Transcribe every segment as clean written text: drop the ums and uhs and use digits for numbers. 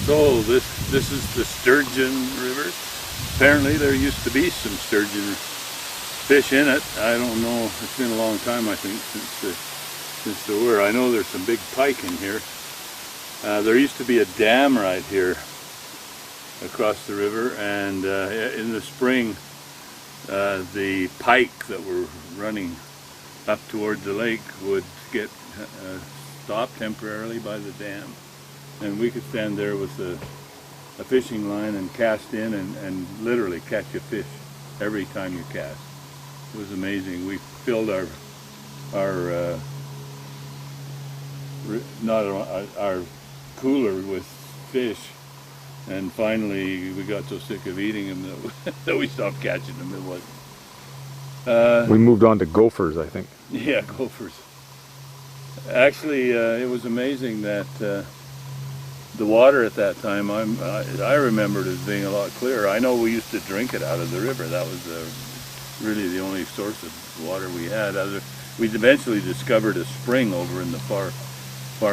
So this is the Sturgeon River. Apparently there used to be some sturgeon fish in it. I don't know. It's been a long time, I think, since there were. I know there's some big pike in here. There used to be a dam right here across the river, and in the spring the pike that were running up toward the lake would get stopped temporarily by the dam, and we could stand there with a fishing line and cast in and literally catch a fish every time you cast. It was amazing. We filled our cooler with fish, and finally we got so sick of eating them that we stopped catching them. It was we moved on to gophers, I think. Yeah, gophers. Actually, it was amazing that the water at that time, I remembered as being a lot clearer. I know we used to drink it out of the river. That was really the only source of water we had. We eventually discovered a spring over in the far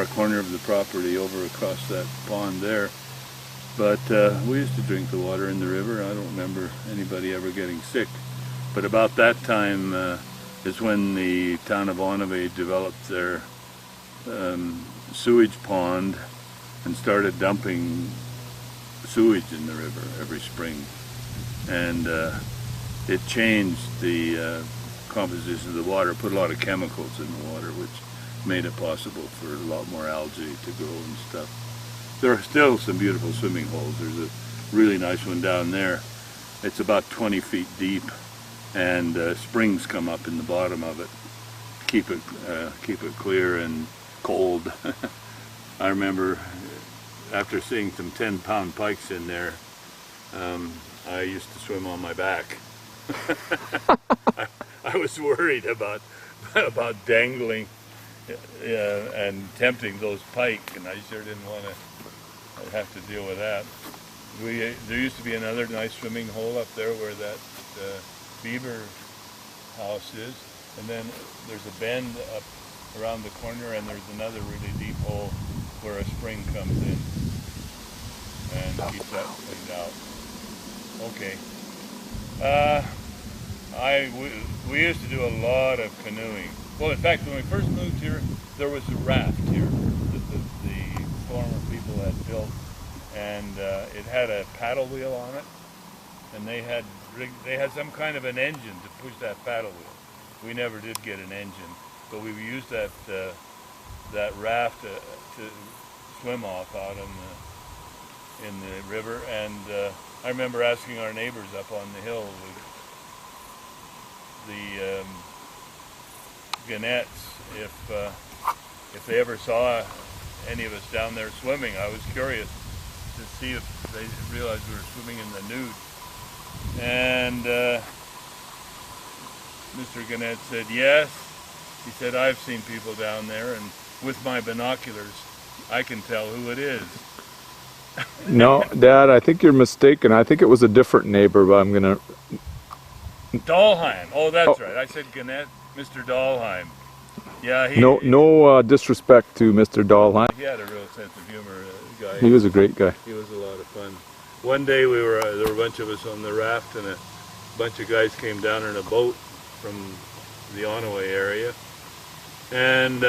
corner of the property, over across that pond there. But we used to drink the water in the river. I don't remember anybody ever getting sick. But about that time is when the town of Onave developed their sewage pond and started dumping sewage in the river every spring. And it changed the composition of the water, put a lot of chemicals in the water, which made it possible for a lot more algae to grow and stuff. There are still some beautiful swimming holes. There's a really nice one down there. It's about 20 feet deep, and springs come up in the bottom of it. Keep it clear and cold. I remember after seeing some 10-pound pikes in there, I used to swim on my back. I was worried about dangling and tempting those pike, and I sure didn't want to have to deal with that. There used to be another nice swimming hole up there where that beaver house is, and then there's a bend up around the corner, and there's another really deep hole where a spring comes in and keeps that cleaned out. Okay. We used to do a lot of canoeing. Well, in fact, when we first moved here, there was a raft here that the former people had built, and it had a paddle wheel on it, and they had some kind of an engine to push that paddle wheel. We never did get an engine, but we used that raft to swim off out in the river. And I remember asking our neighbors up on the hill, the Gannettes, if they ever saw any of us down there swimming. I was curious to see if they realized we were swimming in the nude. And Mr. Gannett said yes. He said, I've seen people down there, and with my binoculars I can tell who it is. No, Dad, I think you're mistaken. I think it was a different neighbor, but I'm gonna... Dahlheim. Oh, that's right. I said Gannett, Mr. Dahlheim. Yeah, no disrespect to Mr. Dahlheim. He had a real sense of humor, guy. He was a great guy. He was a lot of fun. One day there were a bunch of us on the raft, and a bunch of guys came down in a boat from the Onaway area. And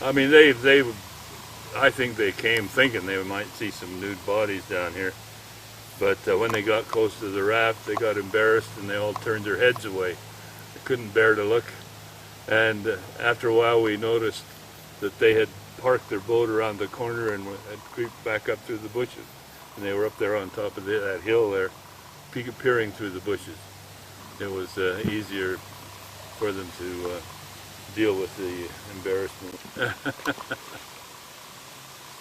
I mean, I think they came thinking they might see some nude bodies down here. But when they got close to the raft, they got embarrassed and they all turned their heads away. They couldn't bear to look. And after a while, we noticed that they had parked their boat around the corner and had creeped back up through the bushes. And they were up there on top of that hill there, peering through the bushes. It was easier for them to deal with the embarrassment.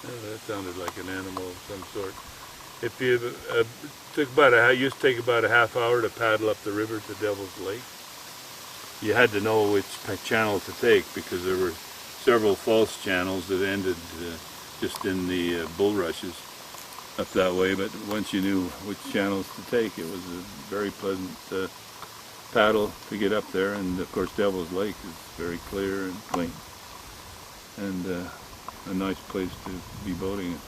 That sounded like an animal of some sort. If you used to take about a half hour to paddle up the river to Devil's Lake. You had to know which channel to take, because there were several false channels that ended just in the bulrushes up that way. But once you knew which channels to take, it was a very pleasant paddle to get up there. And of course, Devil's Lake is very clear and clean, and a nice place to be boating.